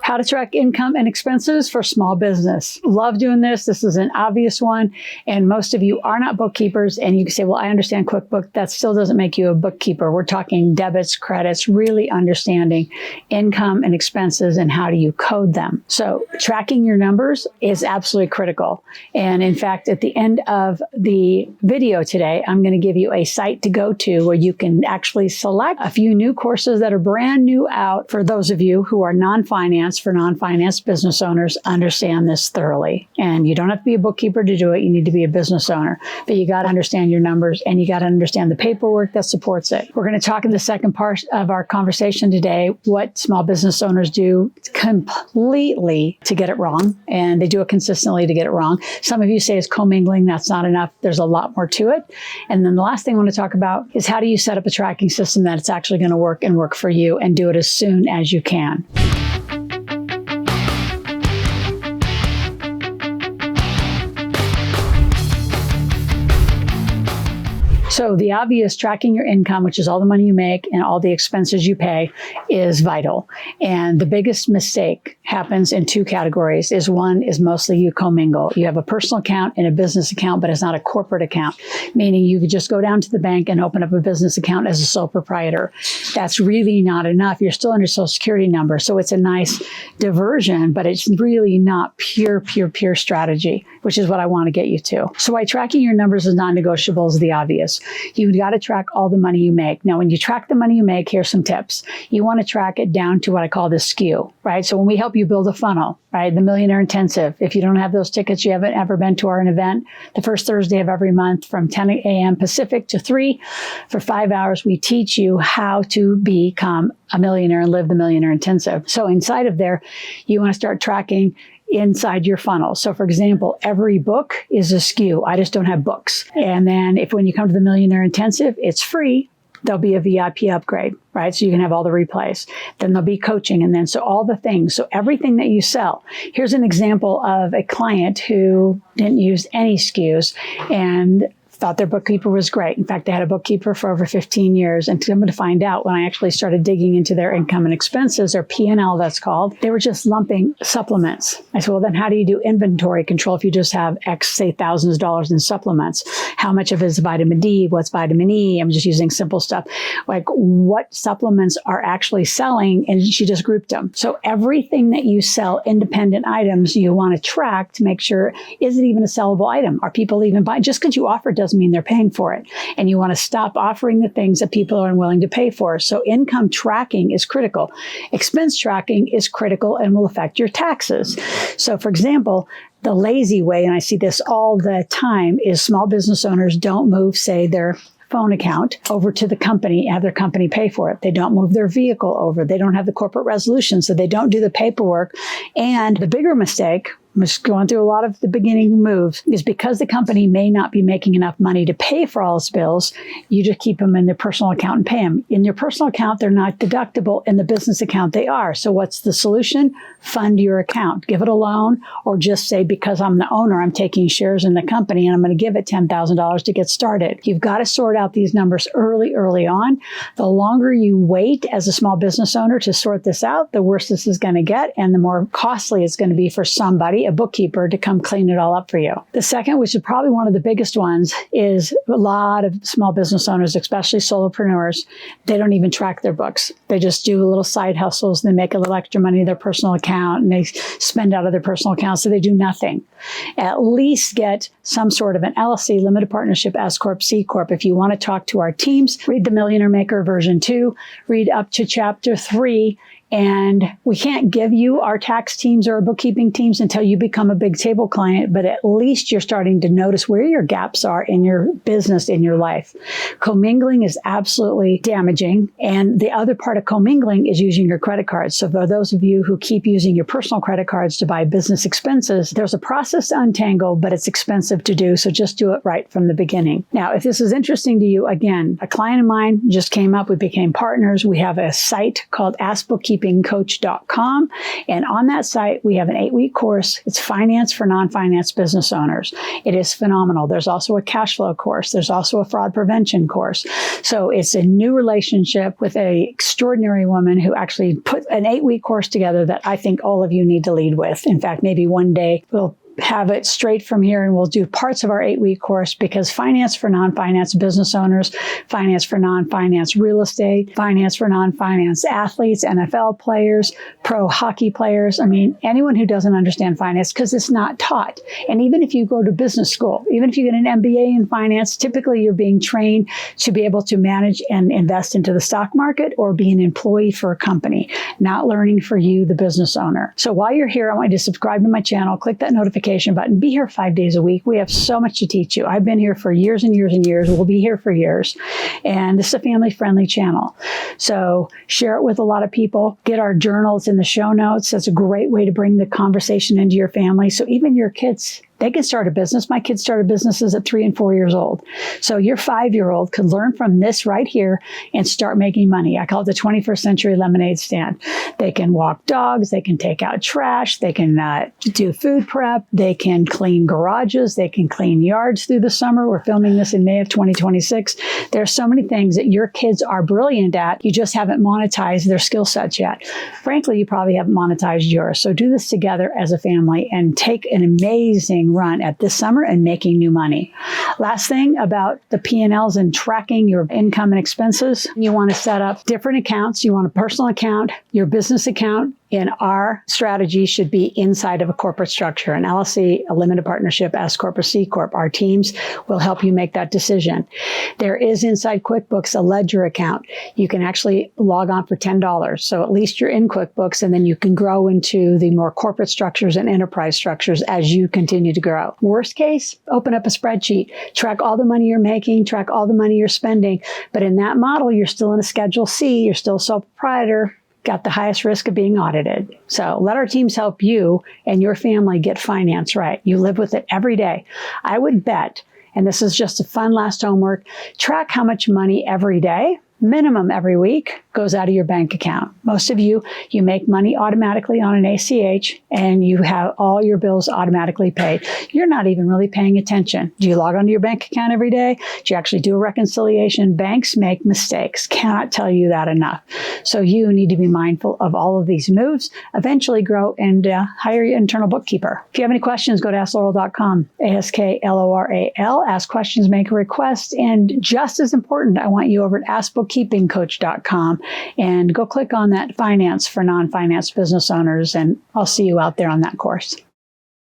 How to track income and expenses for small business. Love doing this. This is an obvious one. And most of you are not bookkeepers. And you can say, well, I understand QuickBooks. That still doesn't make you a bookkeeper. We're talking debits, credits, really understanding income and expenses and how do you code them. So tracking your numbers is absolutely critical. And in fact, at the end of the video today, I'm going to give you a site to go to where you can actually select a few new courses that are brand new out for those of you who are non-finance. For non-finance business owners, understand this thoroughly. And you don't have to be a bookkeeper to do it. You need to be a business owner. But you got to understand your numbers and you got to understand the paperwork that supports it. We're going to talk in the second part of our conversation today what small business owners do completely to get it wrong. And they do it consistently to get it wrong. Some of you say it's commingling. That's not enough. There's a lot more to it. And then the last thing I want to talk about is how do you set up a tracking system that it's actually going to work and work for you and do it as soon as you can. So the obvious tracking your income, which is all the money you make and all the expenses you pay, is vital. And the biggest mistake happens in two categories. One is mostly you commingle. You have a personal account and a business account, but it's not a corporate account, meaning you could just go down to the bank and open up a business account as a sole proprietor. That's really not enough. You're still under Social Security number. So it's a nice diversion, but it's really not pure strategy, which is what I want to get you to. So why tracking your numbers is non-negotiable is the obvious. You've got to track all the money you make. Now, when you track the money you make, here's some tips. You want to track it down to what I call the SKU, right? So when we help you build a funnel, right? The Millionaire Intensive. If you don't have those tickets, you haven't ever been to our event, the first Thursday of every month from 10 a.m. Pacific to 3 for 5 hours, we teach you how to become a millionaire and live the Millionaire Intensive. So inside of there, you want to start tracking inside your funnel. So for example, every book is a SKU. I just don't have books. And then when you come to the Millionaire Intensive, it's free. There'll be a VIP upgrade, right? So you can have all the replays. Then there'll be coaching. And then so all the things. So everything that you sell. Here's an example of a client who didn't use any SKUs and thought their bookkeeper was great. In fact, they had a bookkeeper for over 15 years. And I'm going to find out when I actually started digging into their income and expenses, or P&L that's called, they were just lumping supplements. I said, well, then how do you do inventory control if you just have X, say, thousands of dollars in supplements? How much of it is vitamin D? What's vitamin E? I'm just using simple stuff. Like what supplements are actually selling? And she just grouped them. So everything that you sell, independent items, you want to track to make sure, is it even a sellable item? Are people even buying? Just because you offer doesn't mean they're paying for it. And you want to stop offering the things that people are unwilling to pay for. So income tracking is critical. Expense tracking is critical and will affect your taxes. So for example, the lazy way, and I see this all the time, is small business owners don't move, say, their phone account over to the company, have their company pay for it. They don't move their vehicle over. They don't have the corporate resolution, so they don't do the paperwork. And the bigger mistake, I'm just going through a lot of the beginning moves, is because the company may not be making enough money to pay for all its bills, you just keep them in their personal account and pay them. In your personal account, they're not deductible. In the business account, they are. So what's the solution? Fund your account. Give it a loan, or just say, because I'm the owner, I'm taking shares in the company and I'm going to give it $10,000 to get started. You've got to sort out these numbers early on. The longer you wait as a small business owner to sort this out, the worse this is going to get and the more costly it's going to be for somebody, a bookkeeper, to come clean it all up for you. The second, which is probably one of the biggest ones, is a lot of small business owners, especially solopreneurs, they don't even track their books. They just do little side hustles. They make a little extra money in their personal account and they spend out of their personal account, so they do nothing. At least get some sort of an LLC, limited partnership, S Corp, C Corp. If you want to talk to our teams, read the Millionaire Maker version 2, read up to chapter 3. And we can't give you our tax teams or our bookkeeping teams until you become a big table client, but at least you're starting to notice where your gaps are in your business, in your life. Commingling is absolutely damaging. And the other part of commingling is using your credit cards. So for those of you who keep using your personal credit cards to buy business expenses, there's a process to untangle, but it's expensive to do. So just do it right from the beginning. Now, if this is interesting to you, again, a client of mine just came up. We became partners. We have a site called bookkeepingcoach.com. And on that site, we have an 8-week course. It's finance for non-finance business owners. It is phenomenal. There's also a cash flow course. There's also a fraud prevention course. So it's a new relationship with an extraordinary extraordinary woman who actually put an 8-week course together that I think all of you need to lead with. In fact, maybe one day we'll have it straight from here and we'll do parts of our 8-week course, because finance for non-finance business owners, finance for non-finance real estate, finance for non-finance athletes, NFL players, pro hockey players. I mean, anyone who doesn't understand finance, because it's not taught. And even if you go to business school, even if you get an MBA in finance, typically you're being trained to be able to manage and invest into the stock market or be an employee for a company, not learning for you, the business owner. So while you're here, I want you to subscribe to my channel, click that notification button, be here 5 days a week. We have so much to teach you. I've been here for years and years and years. We'll be here for years. And this is a family-friendly channel. So share it with a lot of people. Get our journals in the show notes. That's a great way to bring the conversation into your family. So even your kids, they can start a business. My kids started businesses at 3 and 4 years old. So your 5-year-old could learn from this right here and start making money. I call it the 21st century lemonade stand. They can walk dogs. They can take out trash. They can do food prep. They can clean garages. They can clean yards through the summer. We're filming this in May of 2026. There are so many things that your kids are brilliant at. You just haven't monetized their skill sets yet. Frankly, you probably haven't monetized yours. So do this together as a family and take an amazing run at this summer and making new money. Last thing about the P&Ls and tracking your income and expenses, you want to set up different accounts. You want a personal account, your business account. In our strategy should be inside of a corporate structure, an LLC, a limited partnership, S Corp, or C Corp. Our teams will help you make that decision. There is inside QuickBooks a ledger account. You can actually log on for $10. So at least you're in QuickBooks, and then you can grow into the more corporate structures and enterprise structures as you continue to grow. Worst case, open up a spreadsheet, track all the money you're making, track all the money you're spending. But in that model, you're still in a Schedule C, you're still a sole proprietor, got the highest risk of being audited. So let our teams help you and your family get finance right. You live with it every day. I would bet, and this is just a fun last homework, track how much money every day, minimum every week, goes out of your bank account. Most of you make money automatically on an ACH, and you have all your bills automatically paid. You're not even really paying attention. Do you log onto your bank account every day? Do you actually do a reconciliation? Banks make mistakes. Cannot tell you that enough. So you need to be mindful of all of these moves, eventually grow and hire your internal bookkeeper. If you have any questions, go to askloral.com, ASKLORAL. Ask questions, make a request. And just as important, I want you over at askbookkeepingcoach.com. And go click on that finance for non-finance business owners, and I'll see you out there on that course.